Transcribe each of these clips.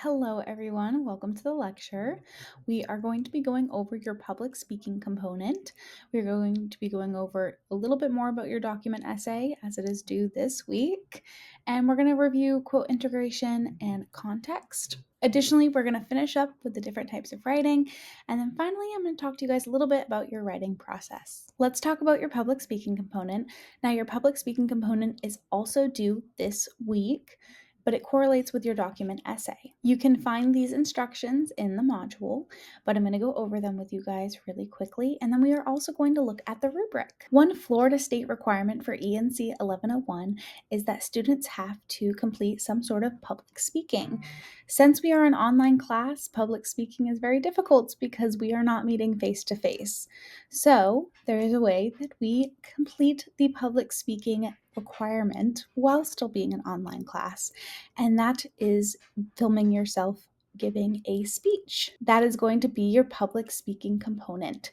Hello, everyone. Welcome to the lecture. We are going to be going over your public speaking component. We're going to be going over a little bit more about your document essay as it is due this week. And we're going to review quote integration and context. Additionally, we're going to finish up with the different types of writing. And then finally, I'm going to talk to you guys a little bit about your writing process. Let's talk about your public speaking component. Now, your public speaking component is also due this week, but it correlates with your document essay. You can find these instructions in the module, but I'm going to go over them with you guys really quickly, and then we are also going to look at the rubric. One Florida state requirement for ENC 1101 is that students have to complete some sort of public speaking. Since we are an online class, public speaking is very difficult because we are not meeting face to face. So there is a way that we complete the public speaking requirement while still being an online class, and that is filming yourself giving a speech. That is going to be your public speaking component.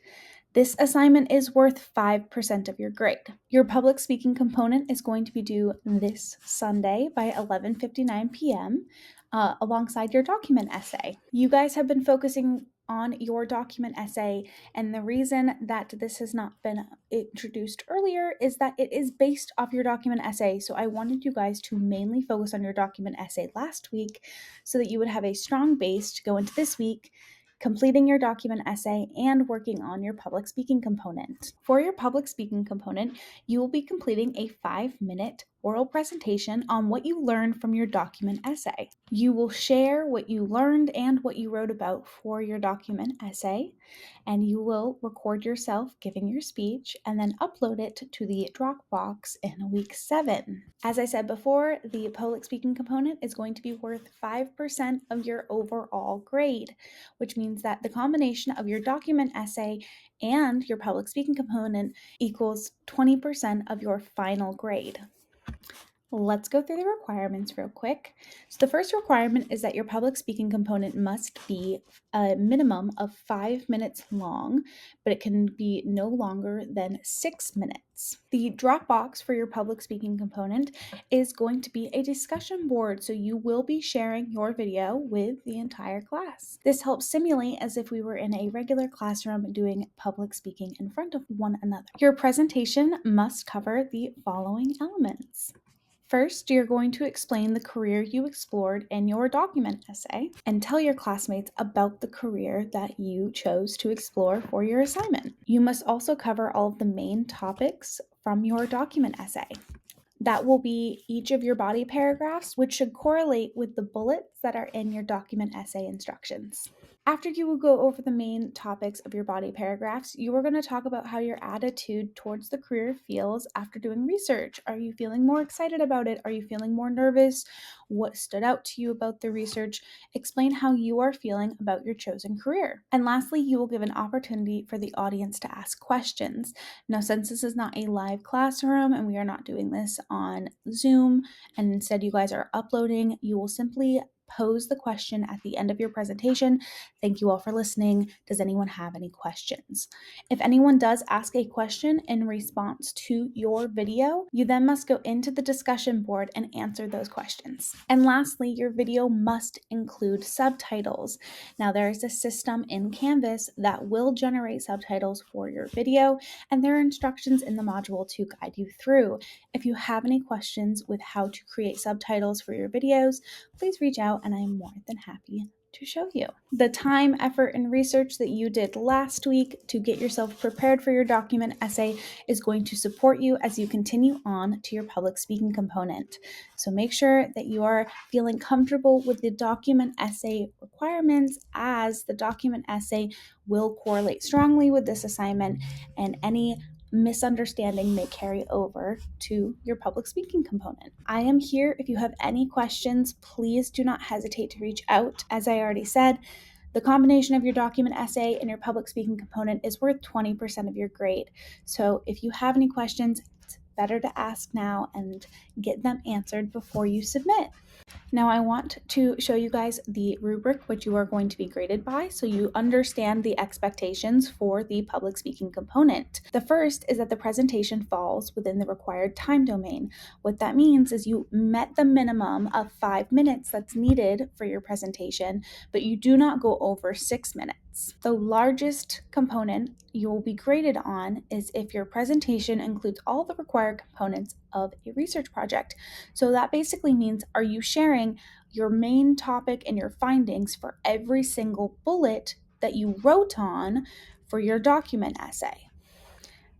This assignment is worth 5% of your grade. Your public speaking component is going to be due this Sunday by 11:59 p.m. Alongside your document essay. You guys have been focusing on your document essay, and the reason that this has not been introduced earlier is that it is based off your document essay. So I wanted you guys to mainly focus on your document essay last week so that you would have a strong base to go into this week, completing your document essay and working on your public speaking component. For your public speaking component, you will be completing a 5-minute oral presentation on what you learned from your document essay. You will share what you learned and what you wrote about for your document essay, and you will record yourself giving your speech and then upload it to the Dropbox in week 7. As I said before, the public speaking component is going to be worth 5% of your overall grade, which means that the combination of your document essay and your public speaking component equals 20% of your final grade. Let's go through the requirements real quick. So the first requirement is that your public speaking component must be a minimum of 5 minutes long, but it can be no longer than 6 minutes. The Dropbox for your public speaking component is going to be a discussion board, so you will be sharing your video with the entire class. This helps simulate as if we were in a regular classroom doing public speaking in front of one another. Your presentation must cover the following elements. First, you're going to explain the career you explored in your document essay and tell your classmates about the career that you chose to explore for your assignment. You must also cover all of the main topics from your document essay. That will be each of your body paragraphs, which should correlate with the bullets that are in your document essay instructions. After you will go over the main topics of your body paragraphs, you are going to talk about how your attitude towards the career feels after doing research. Are you feeling more excited about it? Are you feeling more nervous? What stood out to you about the research? Explain how you are feeling about your chosen career. And lastly, you will give an opportunity for the audience to ask questions. Now, since this is not a live classroom and we are not doing this on Zoom, and instead you guys are uploading, you will simply pose the question at the end of your presentation. Thank you all for listening. Does anyone have any questions? If anyone does ask a question in response to your video, you then must go into the discussion board and answer those questions. And lastly, your video must include subtitles. Now, there is a system in Canvas that will generate subtitles for your video, and there are instructions in the module to guide you through. If you have any questions with how to create subtitles for your videos, please reach out and I am more than happy to show you. The time, effort, and research that you did last week to get yourself prepared for your document essay is going to support you as you continue on to your public speaking component. So make sure that you are feeling comfortable with the document essay requirements, as the document essay will correlate strongly with this assignment, and any misunderstanding may carry over to your public speaking component. I am here if you have any questions. Please do not hesitate to reach out. As I already said, the combination of your document essay and your public speaking component is worth 20% of your grade. So if you have any questions, it's better to ask now and get them answered before you submit. Now I want to show you guys the rubric which you are going to be graded by so you understand the expectations for the public speaking component. The first is that the presentation falls within the required time domain. What that means is you met the minimum of 5 minutes that's needed for your presentation, but you do not go over 6 minutes. The largest component you will be graded on is if your presentation includes all the required components of a research project. So that basically means, are you sharing your main topic and your findings for every single bullet that you wrote on for your document essay?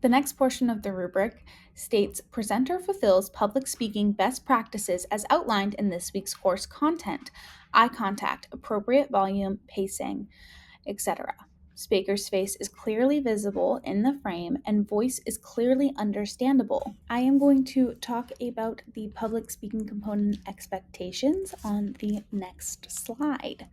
The next portion of the rubric states presenter fulfills public speaking best practices as outlined in this week's course content: eye contact, appropriate volume, pacing, etc. Speaker's face is clearly visible in the frame and voice is clearly understandable. I am going to talk about the public speaking component expectations on the next slide.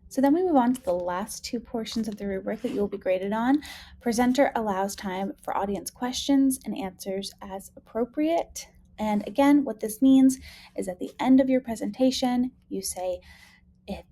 So then we move on to the last two portions of the rubric that you'll be graded on. Presenter allows time for audience questions and answers as appropriate. And again, what this means is at the end of your presentation, you say,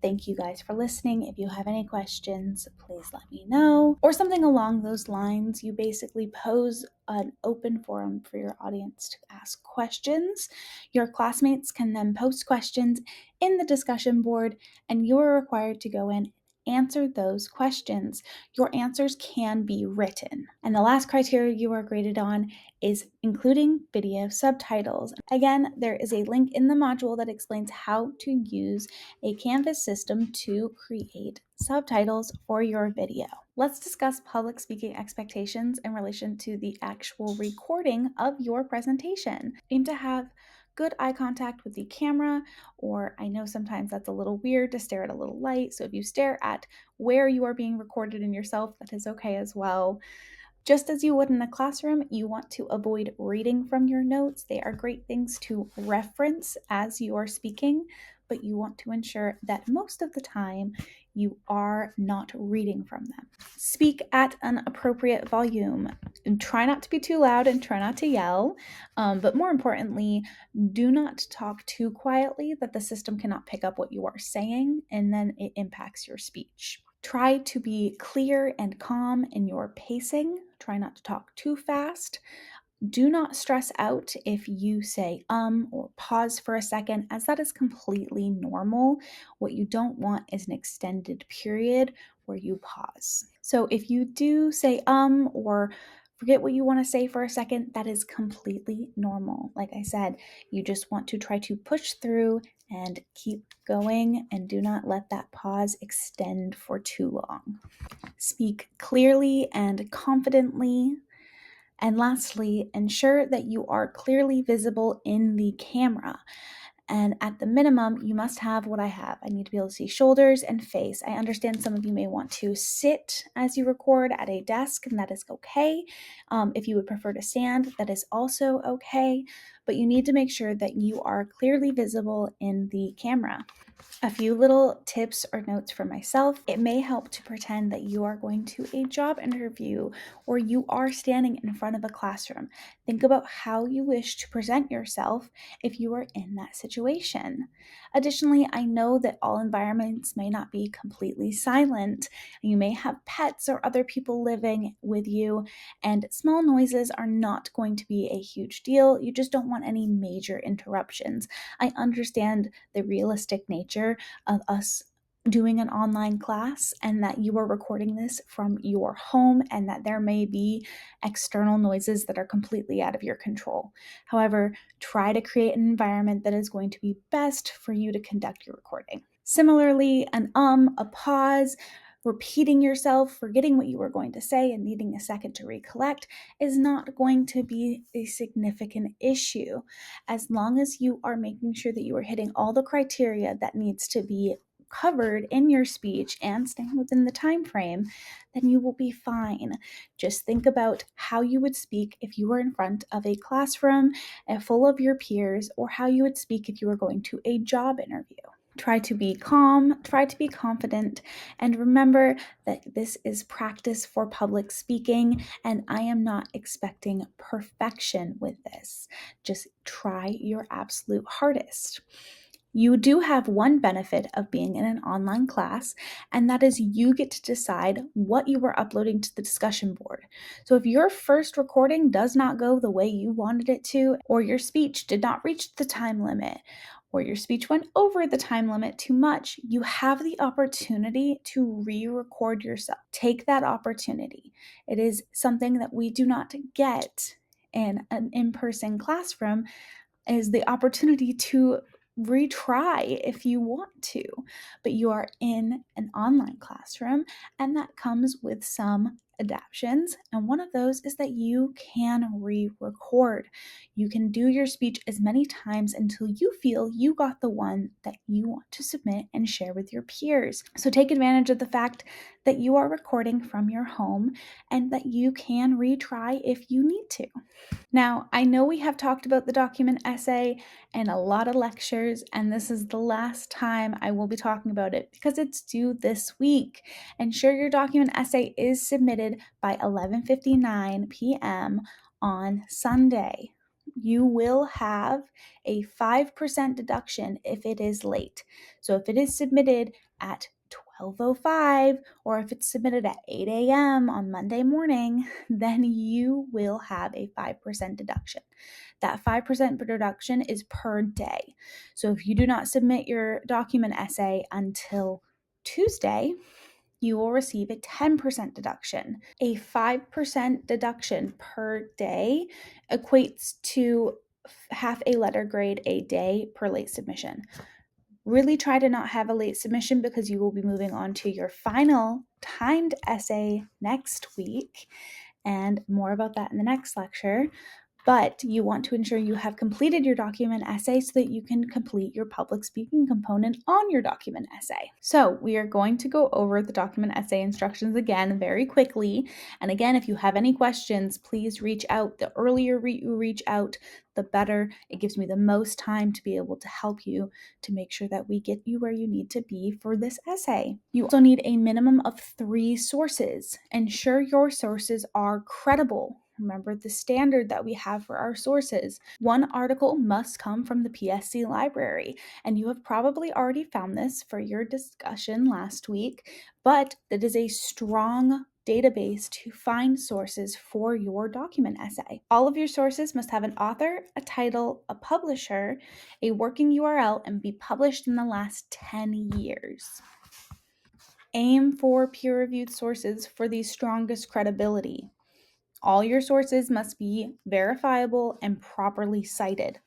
thank you guys for listening. If you have any questions, please let me know. Or something along those lines. You basically pose an open forum for your audience to ask questions. Your classmates can then post questions in the discussion board, and you're required to go in answer those questions. Your answers can be written. And the last criteria you are graded on is including video subtitles. Again, there is a link in the module that explains how to use a Canvas system to create subtitles for your video. Let's discuss public speaking expectations in relation to the actual recording of your presentation. Aim to have good eye contact with the camera, or I know sometimes that's a little weird to stare at a little light, so if you stare at where you are being recorded in yourself, that is okay as well. Just as you would in a classroom, you want to avoid reading from your notes. They are great things to reference as you are speaking, but you want to ensure that most of the time you are not reading from them. Speak at an appropriate volume. And try not to be too loud and try not to yell, but more importantly, do not talk too quietly that the system cannot pick up what you are saying, and then it impacts your speech. Try to be clear and calm in your pacing. Try not to talk too fast. Do not stress out if you say or pause for a second, as that is completely normal. What you don't want is an extended period where you pause. So if you do say or forget what you want to say for a second, that is completely normal. Like I said, you just want to try to push through and keep going, and do not let that pause extend for too long. Speak clearly and confidently. And lastly, ensure that you are clearly visible in the camera. And at the minimum, you must have what I have. I need to be able to see shoulders and face. I understand some of you may want to sit as you record at a desk, and that is okay. If you would prefer to stand, that is also okay. But you need to make sure that you are clearly visible in the camera. A few little tips or notes for myself. It may help to pretend that you are going to a job interview or you are standing in front of a classroom. Think about how you wish to present yourself if you are in that situation. Additionally, I know that all environments may not be completely silent. You may have pets or other people living with you, and small noises are not going to be a huge deal. You just don't want any major interruptions. I understand the realistic nature of us doing an online class, and that you are recording this from your home, and that there may be external noises that are completely out of your control. However, try to create an environment that is going to be best for you to conduct your recording. Similarly, a pause, repeating yourself, forgetting what you were going to say and needing a second to recollect is not going to be a significant issue. As long as you are making sure that you are hitting all the criteria that needs to be covered in your speech and staying within the time frame, then you will be fine. Just think about how you would speak if you were in front of a classroom full of your peers, or how you would speak if you were going to a job interview. Try to be calm, try to be confident, and remember that this is practice for public speaking, and I am not expecting perfection with this. Just try your absolute hardest. You do have one benefit of being in an online class, and that is you get to decide what you are uploading to the discussion board. So if your first recording does not go the way you wanted it to, or your speech did not reach the time limit, or your speech went over the time limit too much, you have the opportunity to re-record yourself. Take that opportunity. It is something that we do not get in an in-person classroom, is the opportunity to retry if you want to, but you are in an online classroom, and that comes with some adaptions. And one of those is that you can re-record. You can do your speech as many times until you feel you got the one that you want to submit and share with your peers. So take advantage of the fact that you are recording from your home and that you can retry if you need to. Now, I know we have talked about the document essay in a lot of lectures, and this is the last time I will be talking about it because it's due this week. Ensure your document essay is submitted by 11:59 p.m. on Sunday. You will have a 5% deduction if it is late. So if it is submitted at 12:05 or if it's submitted at 8 a.m. on Monday morning, then you will have a 5% deduction. That 5% deduction is per day. So if you do not submit your document essay until Tuesday, you will receive a 10% deduction. A 5% deduction per day equates to half a letter grade a day per late submission. Really try to not have a late submission because you will be moving on to your final timed essay next week, and more about that in the next lecture. But you want to ensure you have completed your document essay so that you can complete your public speaking component on your document essay. So we are going to go over the document essay instructions again very quickly. And again, if you have any questions, please reach out. The earlier you reach out, the better. It gives me the most time to be able to help you to make sure that we get you where you need to be for this essay. You also need a minimum of 3 sources. Ensure your sources are credible. Remember the standard that we have for our sources. One article must come from the PSC library, and you have probably already found this for your discussion last week, but that is a strong database to find sources for your document essay. All of your sources must have an author, a title, a publisher, a working URL, and be published in the last 10 years. Aim for peer-reviewed sources for the strongest credibility. All your sources must be verifiable and properly cited.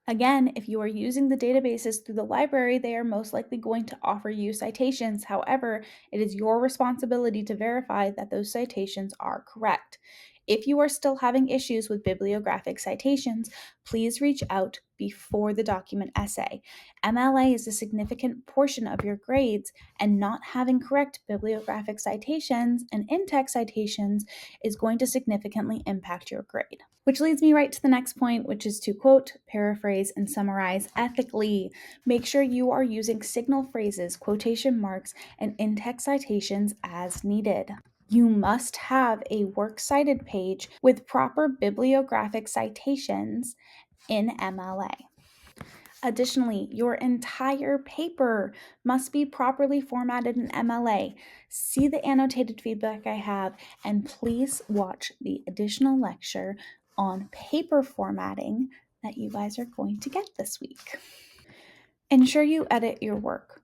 Again, if you are using the databases through the library, they are most likely going to offer you citations. However, it is your responsibility to verify that those citations are correct. If you are still having issues with bibliographic citations, please reach out before the document essay. MLA is a significant portion of your grades, and not having correct bibliographic citations and in-text citations is going to significantly impact your grade. Which leads me right to the next point, which is to quote, paraphrase, and summarize ethically. Make sure you are using signal phrases, quotation marks, and in-text citations as needed. You must have a works cited page with proper bibliographic citations in MLA. Additionally, your entire paper must be properly formatted in MLA. See the annotated feedback I have, and please watch the additional lecture on paper formatting that you guys are going to get this week. Ensure you edit your work.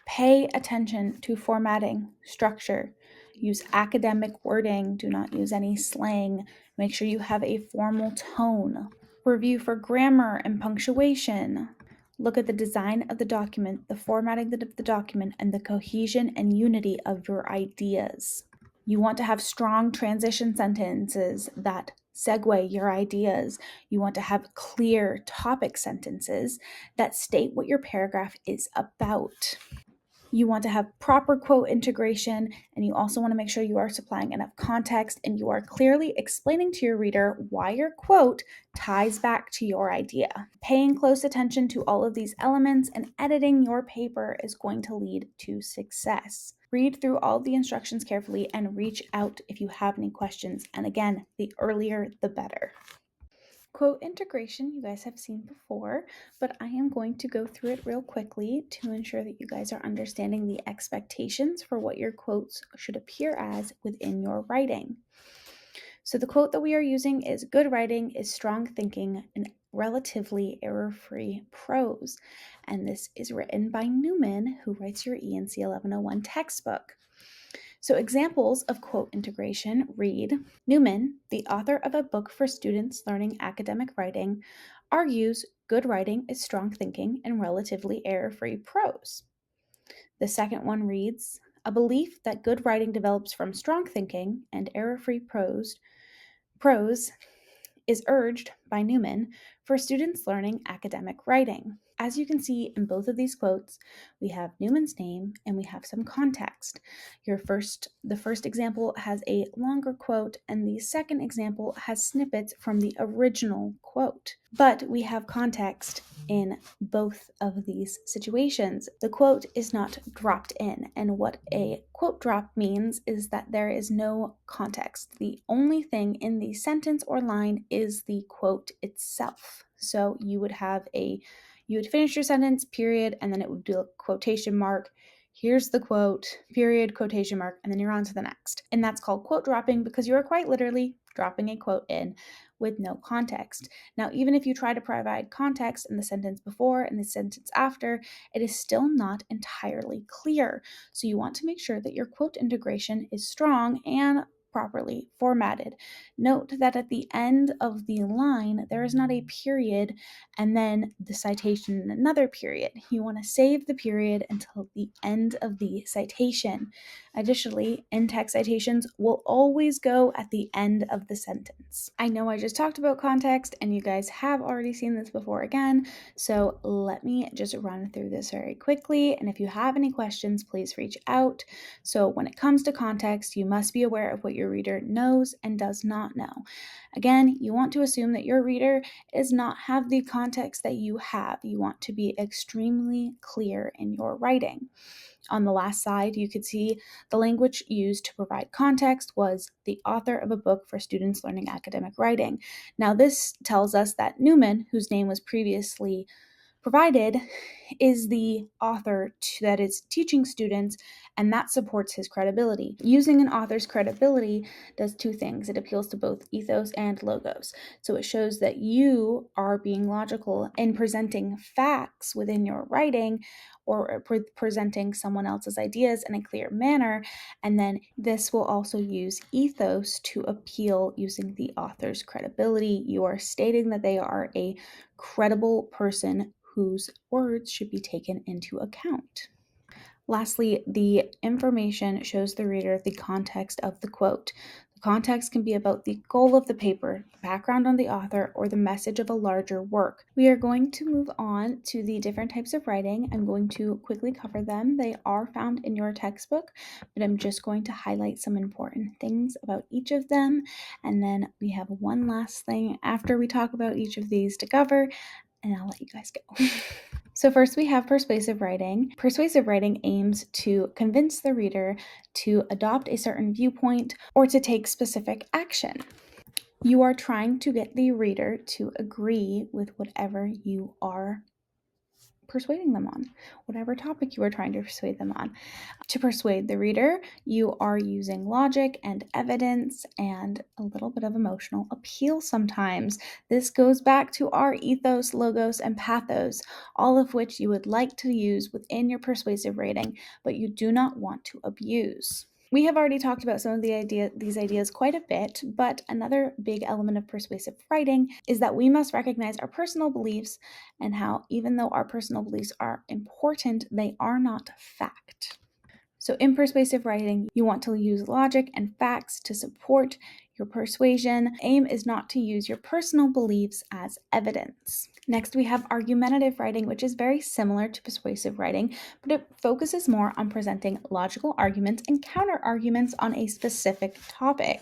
Pay attention to formatting, structure. Use academic wording. Do not use any slang. Make sure you have a formal tone. Review for grammar and punctuation. Look at the design of the document, the formatting of the document, and the cohesion and unity of your ideas. You want to have strong transition sentences that segue your ideas. You want to have clear topic sentences that state what your paragraph is about. You want to have proper quote integration, and you also want to make sure you are supplying enough context and you are clearly explaining to your reader why your quote ties back to your idea. Paying close attention to all of these elements and editing your paper is going to lead to success. Read through all the instructions carefully and reach out if you have any questions. And again, the earlier the better. Quote integration you guys have seen before, but I am going to go through it real quickly to ensure that you guys are understanding the expectations for what your quotes should appear as within your writing. So the quote that we are using is "Good writing is strong thinking and relatively error-free prose." And this is written by Newman, who writes your ENC 1101 textbook. So examples of quote integration read: Newman, the author of a book for students learning academic writing, argues good writing is strong thinking and relatively error-free prose. The second one reads: a belief that good writing develops from strong thinking and error-free prose is urged by Newman for students learning academic writing. As you can see in both of these quotes, we have Newman's name and we have some context. The first example has a longer quote, and the second example has snippets from the original quote. But we have context in both of these situations. The quote is not dropped in, and what a quote drop means is that there is no context. The only thing in the sentence or line is the quote itself. So you would finish your sentence, period, and then it would do a quotation mark. Here's the quote, period, quotation mark, and then you're on to the next. And that's called quote dropping because you are quite literally dropping a quote in with no context. Now, even if you try to provide context in the sentence before and the sentence after, it is still not entirely clear. So you want to make sure that your quote integration is strong and properly formatted. Note that at the end of the line, there is not a period and then the citation in another period. You want to save the period until the end of the citation. Additionally, in-text citations will always go at the end of the sentence. I know I just talked about context and you guys have already seen this before again, so let me just run through this very quickly, and if you have any questions, please reach out. So when it comes to context, you must be aware of what your reader knows and does not know. Again, you want to assume that your reader does not have the context that you have. You want to be extremely clear in your writing. On the last slide, you could see the language used to provide context was the author of a book for students learning academic writing. Now, this tells us that Newman, whose name was previously provided, is the author that is teaching students, and that supports his credibility. Using an author's credibility does two things. It appeals to both ethos and logos. So it shows that you are being logical in presenting facts within your writing or presenting someone else's ideas in a clear manner. And then this will also use ethos to appeal using the author's credibility. You are stating that they are a credible person whose words should be taken into account. Lastly, the information shows the reader the context of the quote. The context can be about the goal of the paper, background on the author, or the message of a larger work. We are going to move on to the different types of writing. I'm going to quickly cover them. They are found in your textbook, but I'm just going to highlight some important things about each of them. And then we have one last thing after we talk about each of these to cover, and I'll let you guys go. So first we have persuasive writing. Persuasive writing aims to convince the reader to adopt a certain viewpoint or to take specific action. You are trying to get the reader to agree with whatever you are persuading them on, whatever topic you are trying to persuade them on. To persuade the reader, you are using logic and evidence and a little bit of emotional appeal sometimes. This goes back to our ethos, logos, and pathos, all of which you would like to use within your persuasive writing, but you do not want to abuse. We have already talked about some of these ideas quite a bit, but another big element of persuasive writing is that we must recognize our personal beliefs and how, even though our personal beliefs are important, they are not fact. So in persuasive writing, you want to use logic and facts to support your persuasion. Aim is not to use your personal beliefs as evidence. Next, we have argumentative writing, which is very similar to persuasive writing, but it focuses more on presenting logical arguments and counter arguments on a specific topic.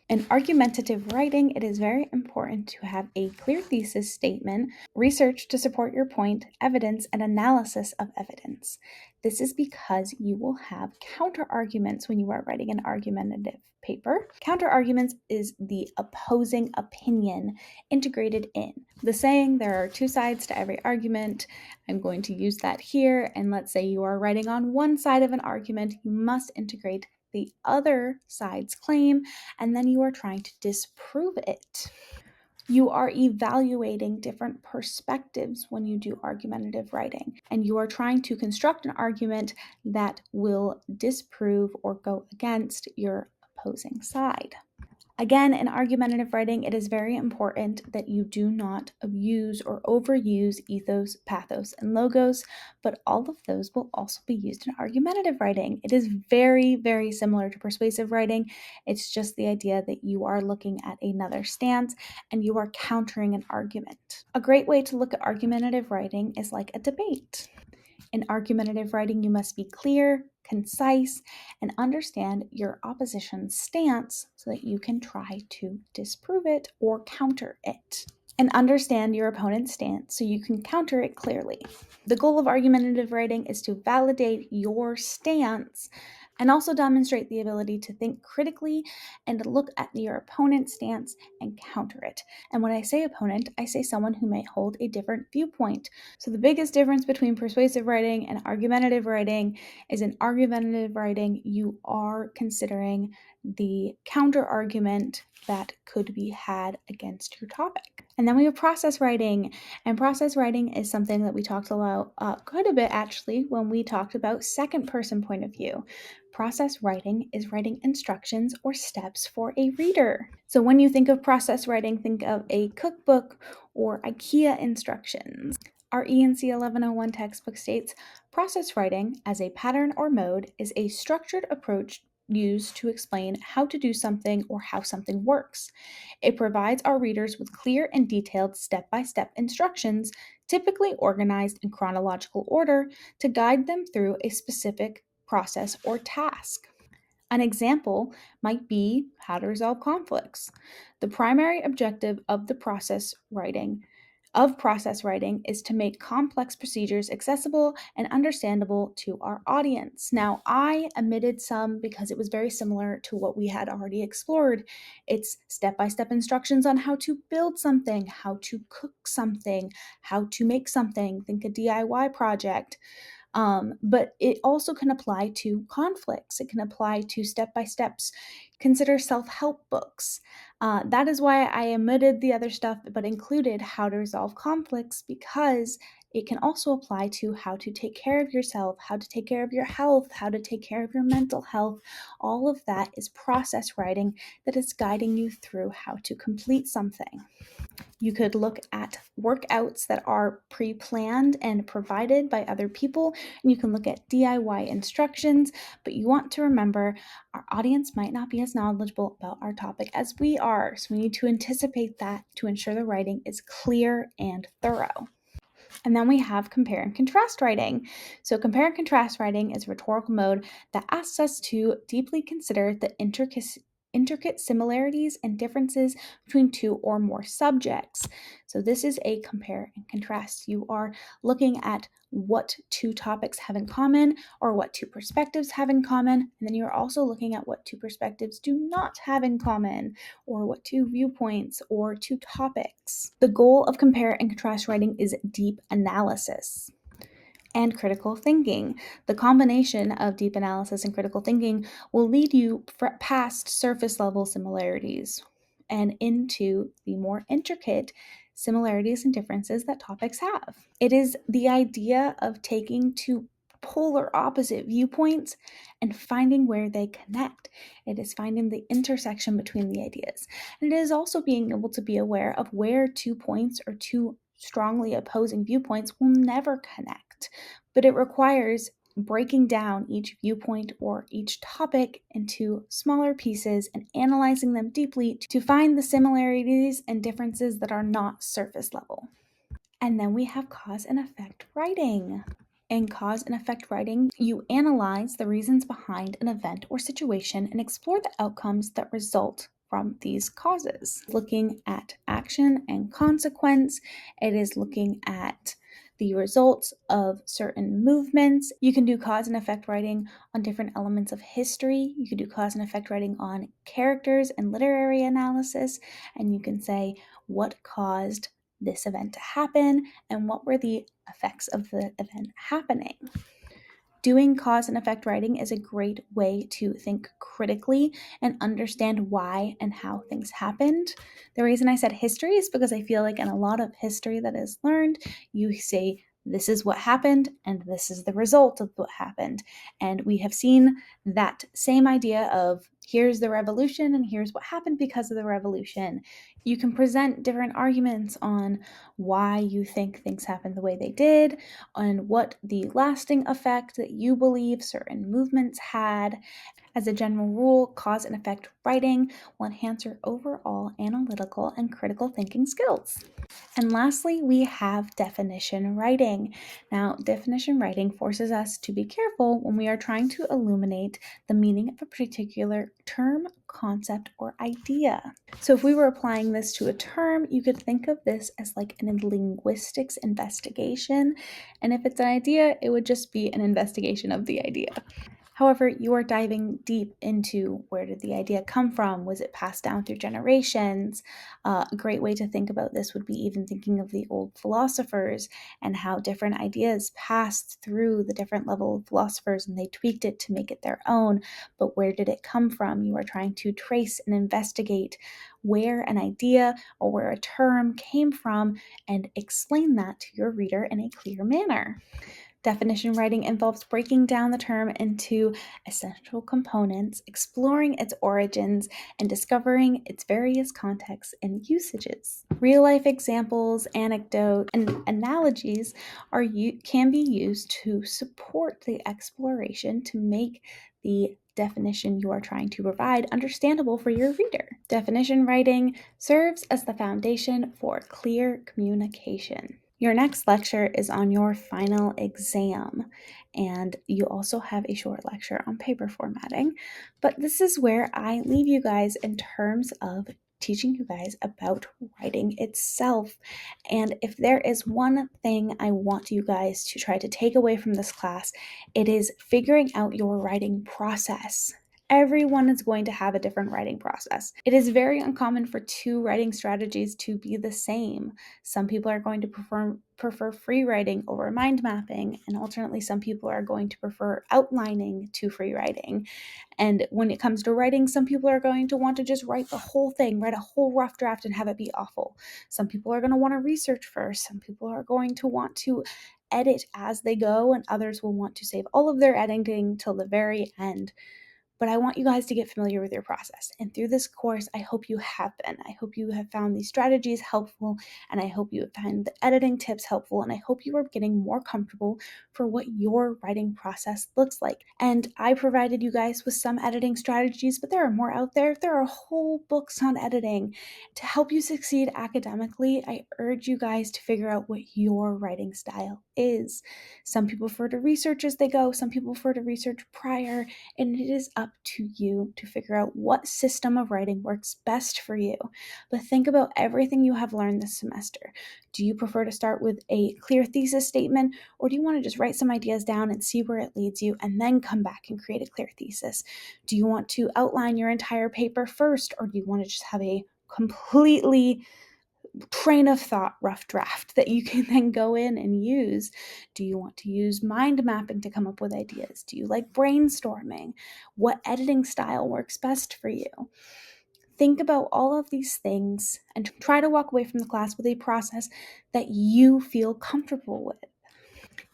In argumentative writing, it is very important to have a clear thesis statement, research to support your point, evidence, and analysis of evidence. This is because you will have counter arguments when you are writing an argumentative paper. Counter arguments is the opposing opinion integrated in. The saying, there are two sides to every argument. I'm going to use that here. And let's say you are writing on one side of an argument, you must integrate the other side's claim, and then you are trying to disprove it. You are evaluating different perspectives when you do argumentative writing, and you are trying to construct an argument that will disprove or go against your opposing side. Again, in argumentative writing, it is very important that you do not abuse or overuse ethos, pathos, and logos, but all of those will also be used in argumentative writing. It is very, very similar to persuasive writing. It's just the idea that you are looking at another stance and you are countering an argument. A great way to look at argumentative writing is like a debate. In argumentative writing, you must be clear, concise, and understand your opposition's stance so that you can try to disprove it or counter it. And understand your opponent's stance so you can counter it clearly. The goal of argumentative writing is to validate your stance and also demonstrate the ability to think critically and look at your opponent's stance and counter it. And when I say opponent, I say someone who may hold a different viewpoint. So the biggest difference between persuasive writing and argumentative writing is in argumentative writing, you are considering the counter argument that could be had against your topic. And then we have process writing, and process writing is something that we talked about quite a bit actually when we talked about second person point of view. Process writing is writing instructions or steps for a reader. So when you think of process writing, think of a cookbook or IKEA instructions. Our E&C 1101 textbook states, process writing as a pattern or mode is a structured approach used to explain how to do something or how something works. It provides our readers with clear and detailed step-by-step instructions, typically organized in chronological order, to guide them through a specific process or task. An example might be how to resolve conflicts. The primary objective of process writing is to make complex procedures accessible and understandable to our audience. Now, I omitted some because it was very similar to what we had already explored. It's step-by-step instructions on how to build something, how to cook something, how to make something. Think a DIY project. But it also can apply to conflicts. It can apply to step-by-steps. Consider self-help books. That is why I omitted the other stuff, but included how to resolve conflicts, because it can also apply to how to take care of yourself, how to take care of your health, how to take care of your mental health. All of that is process writing that is guiding you through how to complete something. You could look at workouts that are pre-planned and provided by other people, and you can look at DIY instructions, but you want to remember our audience might not be as knowledgeable about our topic as we are, so we need to anticipate that to ensure the writing is clear and thorough. And then we have compare and contrast writing. So compare and contrast writing is a rhetorical mode that asks us to deeply consider the intricate similarities and differences between two or more subjects. So this is a compare and contrast. You are looking at what two topics have in common or what two perspectives have in common, and then you're also looking at what two perspectives do not have in common, or what two viewpoints or two topics. The goal of compare and contrast writing is deep analysis and critical thinking. The combination of deep analysis and critical thinking will lead you past surface level similarities and into the more intricate similarities and differences that topics have. It is the idea of taking two polar opposite viewpoints and finding where they connect. It is finding the intersection between the ideas. And it is also being able to be aware of where 2 points or two strongly opposing viewpoints will never connect. But it requires breaking down each viewpoint or each topic into smaller pieces and analyzing them deeply to find the similarities and differences that are not surface level. And then we have cause and effect writing. In cause and effect writing, you analyze the reasons behind an event or situation and explore the outcomes that result from these causes. Looking at action and consequence, it is looking at the results of certain movements. You can do cause and effect writing on different elements of history. You can do cause and effect writing on characters and literary analysis, and you can say what caused this event to happen and what were the effects of the event happening. Doing cause and effect writing is a great way to think critically and understand why and how things happened. The reason I said history is because I feel like in a lot of history that is learned, you say, this is what happened and this is the result of what happened. And we have seen that same idea of here's the revolution and here's what happened because of the revolution. You can present different arguments on why you think things happened the way they did, on what the lasting effect that you believe certain movements had. As a general rule, cause and effect writing will enhance your overall analytical and critical thinking skills. And lastly, we have definition writing. Now, definition writing forces us to be careful when we are trying to illuminate the meaning of a particular term, concept, or idea. So if we were applying this to a term, you could think of this as like an linguistics investigation. And if it's an idea, it would just be an investigation of the idea. However, you are diving deep into where did the idea come from? Was it passed down through generations? A great way to think about this would be even thinking of the old philosophers and how different ideas passed through the different level of philosophers and they tweaked it to make it their own. But where did it come from? You are trying to trace and investigate where an idea or where a term came from and explain that to your reader in a clear manner. Definition writing involves breaking down the term into essential components, exploring its origins, and discovering its various contexts and usages. Real life examples, anecdotes, and analogies can be used to support the exploration to make the definition you are trying to provide understandable for your reader. Definition writing serves as the foundation for clear communication. Your next lecture is on your final exam, and you also have a short lecture on paper formatting. But this is where I leave you guys in terms of teaching you guys about writing itself. And if there is one thing I want you guys to try to take away from this class, it is figuring out your writing process. Everyone is going to have a different writing process. It is very uncommon for two writing strategies to be the same. Some people are going to prefer free writing over mind mapping, and alternately, some people are going to prefer outlining to free writing. And when it comes to writing, some people are going to want to just write the whole thing, write a whole rough draft and have it be awful. Some people are going to want to research first. Some people are going to want to edit as they go, and others will want to save all of their editing till the very end. But I want you guys to get familiar with your process. And through this course, I hope you have been. I hope you have found these strategies helpful, and I hope you have found the editing tips helpful, and I hope you are getting more comfortable for what your writing process looks like. And I provided you guys with some editing strategies, but there are more out there. There are whole books on editing. To help you succeed academically, I urge you guys to figure out what your writing style is. Some people prefer to research as they go, some people prefer to research prior, and it is up to you to figure out what system of writing works best for you. But think about everything you have learned this semester. Do you prefer to start with a clear thesis statement, or do you want to just write some ideas down and see where it leads you and then come back and create a clear thesis? Do you want to outline your entire paper first, or do you want to just have a completely train of thought rough draft that you can then go in and use? Do you want to use mind mapping to come up with ideas? Do you like brainstorming? What editing style works best for you? Think about all of these things and try to walk away from the class with a process that you feel comfortable with.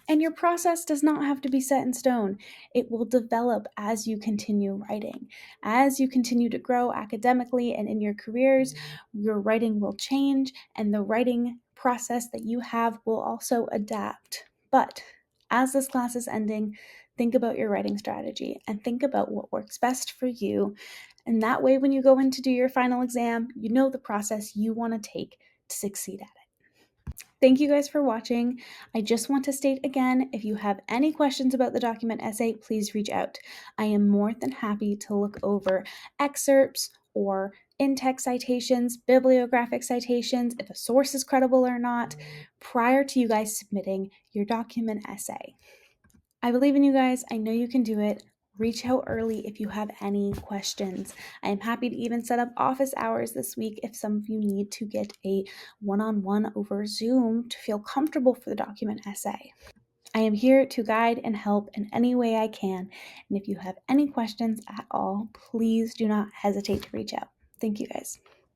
And your process does not have to be set in stone. It will develop as you continue writing. As you continue to grow academically and in your careers, your writing will change, and the writing process that you have will also adapt. But as this class is ending, think about your writing strategy and think about what works best for you. And that way, when you go in to do your final exam, you know the process you want to take to succeed at it. Thank you guys for watching. I just want to state again, if you have any questions about the document essay, please reach out. I am more than happy to look over excerpts or in-text citations, bibliographic citations, if a source is credible or not, prior to you guys submitting your document essay. I believe in you guys. I know you can do it. Reach out early if you have any questions. I am happy to even set up office hours this week if some of you need to get a one-on-one over Zoom to feel comfortable for the document essay. I am here to guide and help in any way I can. And if you have any questions at all, please do not hesitate to reach out. Thank you guys.